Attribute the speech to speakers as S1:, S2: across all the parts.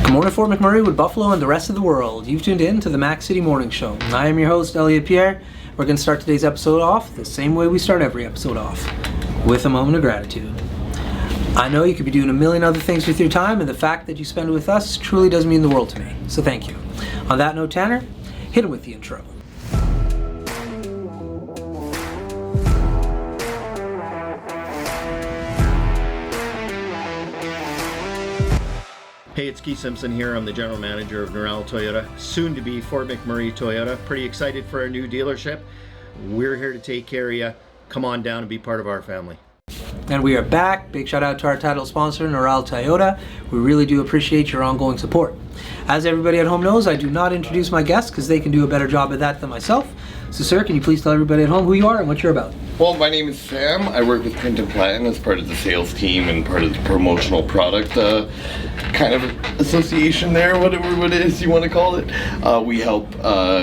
S1: Good morning, Fort McMurray, with Buffalo and the rest of the world. You've tuned in to the Mac City Morning Show. I am your host, Elliot Pierre. We're going to start today's episode off the same way we start every episode off, with a moment of gratitude. I know you could be doing a million other things with your time, and the fact that you spend it with us truly does mean the world to me. So thank you. On that note, Tanner, hit it with the intro.
S2: Hey, it's Keith Simpson here. I'm the general manager of Norral Toyota, soon to be Fort McMurray Toyota. Pretty excited for our new dealership. We're here to take care of you. Come on down and be part of our family.
S1: And we are back. Big shout out to our title sponsor, Norral Toyota. We really do appreciate your ongoing support. As everybody at home knows, I do not introduce my guests because they can do a better job at that than myself. So sir, can you please tell everybody at home who you are and what you're about?
S3: Well, my name is Sam. I work with Print and Platen as part of the sales team and part of the promotional product kind of association there, whatever it is you want to call it. We help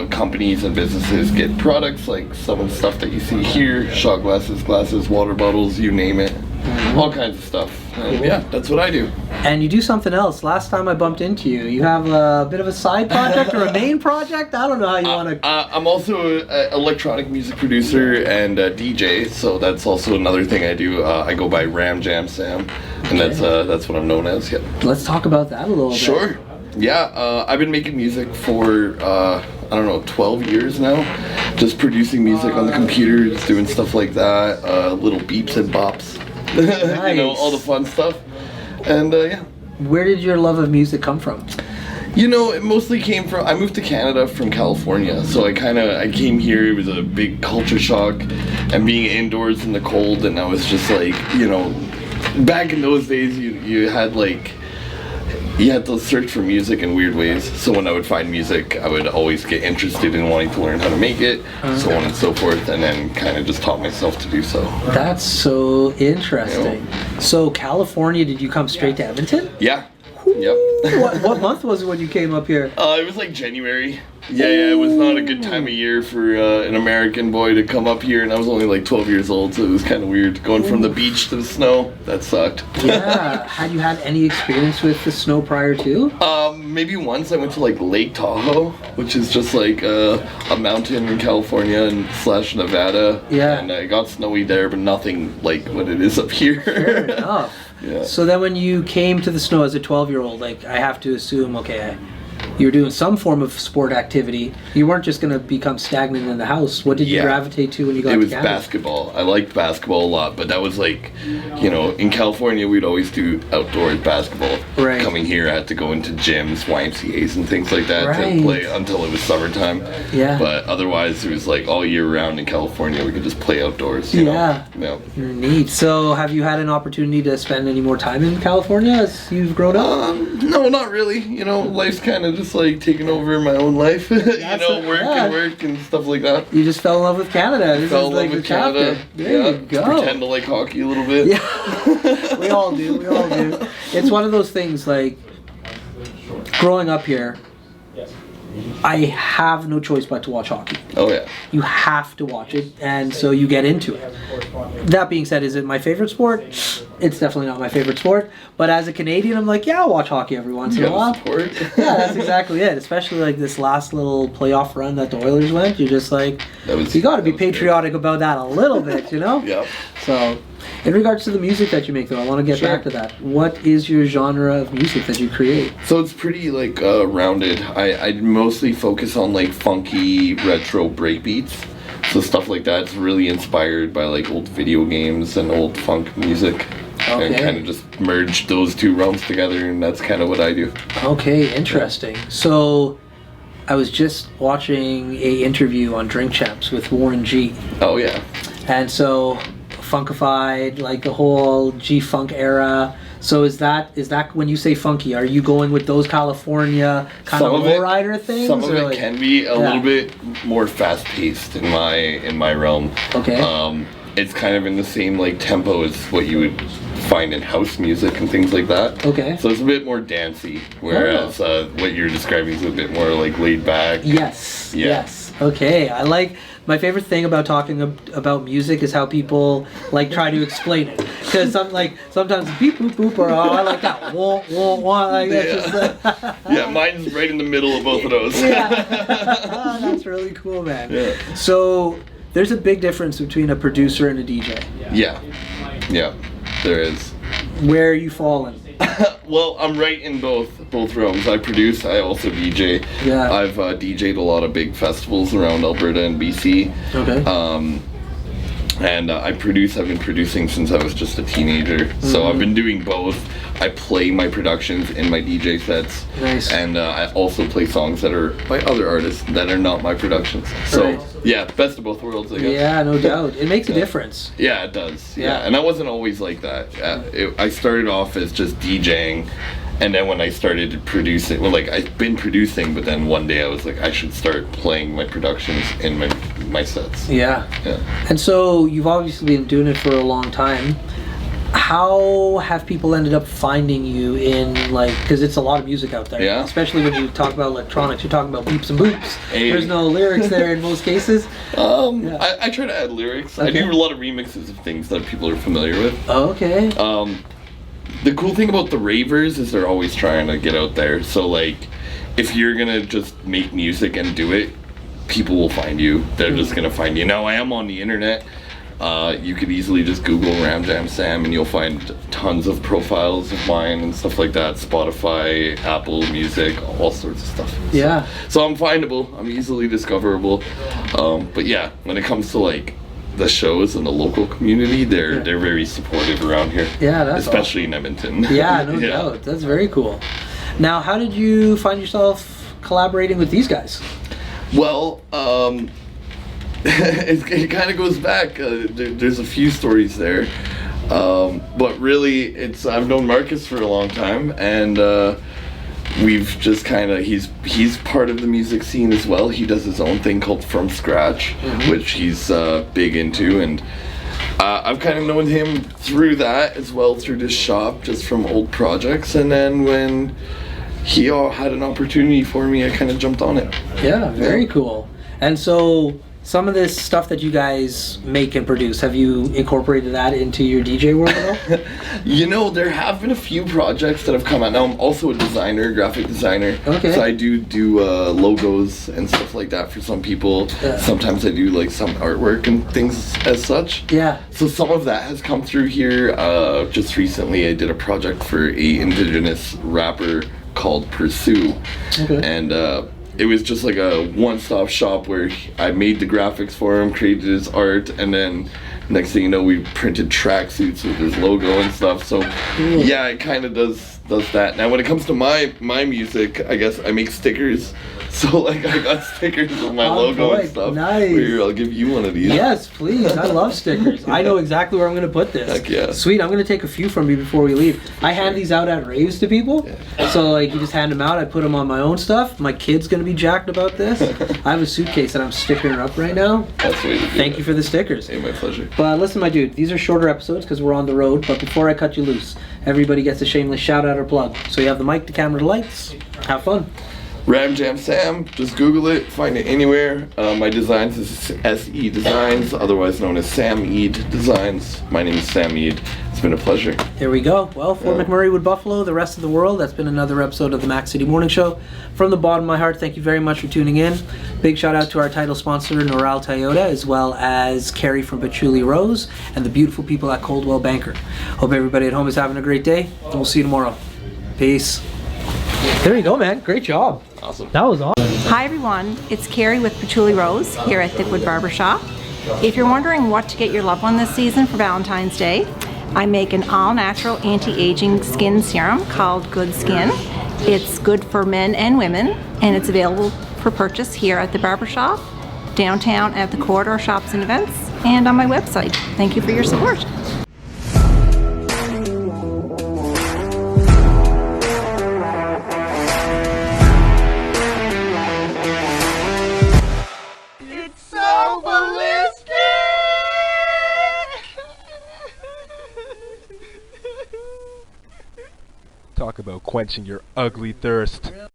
S3: companies and businesses get products like some of the stuff that you see here, shot glasses, water bottles, you name it. All kinds of stuff. And yeah, that's what I do.
S1: And you do something else. Last time I bumped into you, you have a bit of a side project or a main project? I don't know how you want to...
S3: I'm also an electronic music producer and a DJ, so that's also another thing I do. I go by Ram Jam Sam, and that's what I'm known as. Yeah.
S1: Let's talk about that a little bit.
S3: Sure. Yeah, I've been making music for, 12 years now. Just producing music on the computer, just doing stuff like that, little beeps and bops.
S1: Nice.
S3: All the fun stuff. And yeah.
S1: Where did your love of music come from?
S3: It mostly came from, I moved to Canada from California, so I came here. It was a big culture shock, and being indoors in the cold, and I was just like, back in those days, you had to search for music in weird ways. So when I would find music, I would always get interested in wanting to learn how to make it, so on and so forth, and then kind of just taught myself to do so.
S1: That's so interesting. So California, did you come straight to Edmonton?
S3: Yeah. Yep.
S1: What month was it when you came up here?
S3: It was like January. Yeah, it was not a good time of year for an American boy to come up here, and I was only like 12 years old, so it was kind of weird going from the beach to the snow. That sucked.
S1: Yeah. Had you had any experience with the snow prior to?
S3: Maybe once I went to like Lake Tahoe, which is just like a mountain in California and / Nevada.
S1: Yeah.
S3: And I got snowy there, but nothing like what it is up here.
S1: Fair enough.
S3: Yeah.
S1: So then when you came to the snow as a 12-year-old, I have to assume, you were doing some form of sport activity. You weren't just going to become stagnant in the house. What did you gravitate to when you got to Canada?
S3: It was basketball. I liked basketball a lot, but that was like, in California we'd always do outdoors basketball.
S1: Right.
S3: Coming here, I had to go into gyms, YMCAs, and things like that to play until it was summertime.
S1: Yeah.
S3: But otherwise, it was like all year round in California. We could just play outdoors.
S1: Yeah.
S3: Yeah.
S1: Neat. So have you had an opportunity to spend any more time in California as you've grown up?
S3: No, not really. Life's kind of just like taking over my own life. Work and stuff like that.
S1: You just fell in love with Canada. This
S3: fell
S1: is
S3: in
S1: like
S3: love with
S1: the
S3: Canada.
S1: chapter. There you go.
S3: Pretend to like hockey a little bit.
S1: Yeah. We all do. It's one of those things, like, growing up here, I have no choice but to watch hockey.
S3: Oh yeah.
S1: You have to watch it, and so you get into it. That being said, is it my favorite sport? It's definitely not my favorite sport, but as a Canadian, I'm like, yeah, I'll watch hockey every once in a while.
S3: Support.
S1: Yeah, that's exactly it. Especially like this last little playoff run that the Oilers went. You're just like, you got to be patriotic about that a little bit,
S3: Yep.
S1: So, in regards to the music that you make, though, I want to get back to that. What is your genre of music that you create?
S3: So it's pretty like rounded. I mostly focus on like funky retro breakbeats. So stuff like that's really inspired by like old video games and old funk music.
S1: Okay.
S3: And kind of just merge those two realms together, and that's kind of what I do.
S1: Okay, interesting. So, I was just watching a interview on Drink Champs with Warren G.
S3: Oh yeah.
S1: And so, funkified, like the whole G-Funk era. So is that when you say funky, are you going with those California kind of lowrider things?
S3: Some of it can be a little bit more fast-paced in my realm.
S1: Okay.
S3: It's kind of in the same like tempo as what you would find in house music and things like that.
S1: Okay.
S3: So it's a bit more dancey, whereas what you're describing is a bit more like laid back.
S1: Yes.
S3: Yeah.
S1: Yes. Okay. I like my favorite thing about talking about music is how people like try to explain it. Because sometimes beep boop boop or I like that wah wah wah. Like, that's just,
S3: Yeah, mine's right in the middle of both of those.
S1: Yeah, that's really cool, man.
S3: Yeah.
S1: So there's a big difference between a producer and a DJ.
S3: Yeah, there is.
S1: Where are you falling?
S3: Well, I'm right in both realms. I produce, I also DJ.
S1: Yeah.
S3: I've DJ'd a lot of big festivals around Alberta and BC.
S1: Okay.
S3: And I've been producing since I was just a teenager. So I've been doing both. I play my productions in my DJ sets.
S1: Nice.
S3: And I also play songs that are by other artists that are not my productions. So,
S1: Right.
S3: yeah, best of both worlds, I guess.
S1: Yeah, no doubt. It makes a difference.
S3: Yeah, it does.
S1: Yeah.
S3: And I wasn't always like that. I started off as just DJing, and then when I started producing, well, like I've been producing, but then one day I was like, I should start playing my productions in my sets.
S1: Yeah.
S3: Yeah.
S1: And so you've obviously been doing it for a long time. How have people ended up finding you in, like, because it's a lot of music out there.
S3: Yeah.
S1: Especially when you talk about electronics, you're talking about beeps and boops.
S3: Hey.
S1: There's no lyrics there in most cases.
S3: I try to add lyrics.
S1: Okay.
S3: I do a lot of remixes of things that people are familiar with.
S1: Okay.
S3: The cool thing about the ravers is they're always trying to get out there. So, like, if you're gonna just make music and do it, people will find you. They're just gonna find you. Now, I am on the internet. You could easily just Google Ram Jam Sam and you'll find tons of profiles of mine and stuff like that. Spotify, Apple Music, all sorts of stuff.
S1: Yeah.
S3: So I'm findable. I'm easily discoverable. But yeah, when it comes to like the shows and the local community, they're very supportive around here.
S1: Yeah, that's
S3: especially in Edmonton.
S1: Yeah, no doubt. That's very cool. Now, how did you find yourself collaborating with these guys?
S3: Well, it kind of goes back. There's a few stories there, but really, I've known Marcus for a long time, and we've just kind of he's part of the music scene as well. He does his own thing called From Scratch, which he's big into, and I've kind of known him through that as well, through this shop, just from old projects, and then when he had an opportunity for me, I kind of jumped on it.
S1: Yeah, very cool. And so some of this stuff that you guys make and produce, have you incorporated that into your DJ world at all?
S3: You know, there have been a few projects that have come out. Now, I'm also a designer, graphic designer.
S1: Okay.
S3: So I do logos and stuff like that for some people.
S1: Yeah.
S3: Sometimes I do like some artwork and things as such.
S1: Yeah.
S3: So some of that has come through here. Just recently I did a project for a indigenous rapper called Pursue.
S1: Okay.
S3: And it was just like a one-stop shop where I made the graphics for him, created his art, and then next thing you know, we printed tracksuits with his logo and stuff. So yeah, it kind of does that. Now when it comes to my music, I guess I make stickers. So like I got stickers with my logo and stuff.
S1: Nice.
S3: Here, I'll give you one of these.
S1: Yes, please. I love stickers. I know exactly where I'm going to put this.
S3: Heck yeah.
S1: Sweet. I'm going to take a few from you before we leave. I hand these out at raves to people.
S3: Yeah.
S1: So like you just hand them out. I put them on my own stuff. My kid's going to be jacked about this. I have a suitcase that I'm stickering up right now.
S3: That's the way to do
S1: Thank
S3: it.
S1: you for the stickers.
S3: Hey, my pleasure.
S1: But listen, my dude, these are shorter episodes because we're on the road. But before I cut you loose, everybody gets a shameless shout out or plug. So you have the mic, the camera, the lights. Have fun.
S3: Ram Jam Sam, just Google it, find it anywhere. My designs is SE Designs, otherwise known as Sam Eid Designs. My name is Sam Eid. It's been a pleasure.
S1: There we go. Well, for McMurray with Buffalo, the rest of the world, that's been another episode of the Mac City Morning Show. From the bottom of my heart, thank you very much for tuning in. Big shout out to our title sponsor, Noral Toyota, as well as Carrie from Patchouli Rose, and the beautiful people at Coldwell Banker. Hope everybody at home is having a great day, and we'll see you tomorrow. Peace. There you go, man. Great job.
S3: Awesome.
S1: That was awesome.
S4: Hi everyone, it's Carrie with Patchouli Rose here at Thickwood Barbershop. If you're wondering what to get your loved one this season for Valentine's Day, I make an all-natural anti-aging skin serum called Good Skin. It's good for men and women, and it's available for purchase here at the barbershop, downtown at the Corridor Shops and Events, and on my website. Thank you for your support.
S5: Talk about quenching your ugly thirst.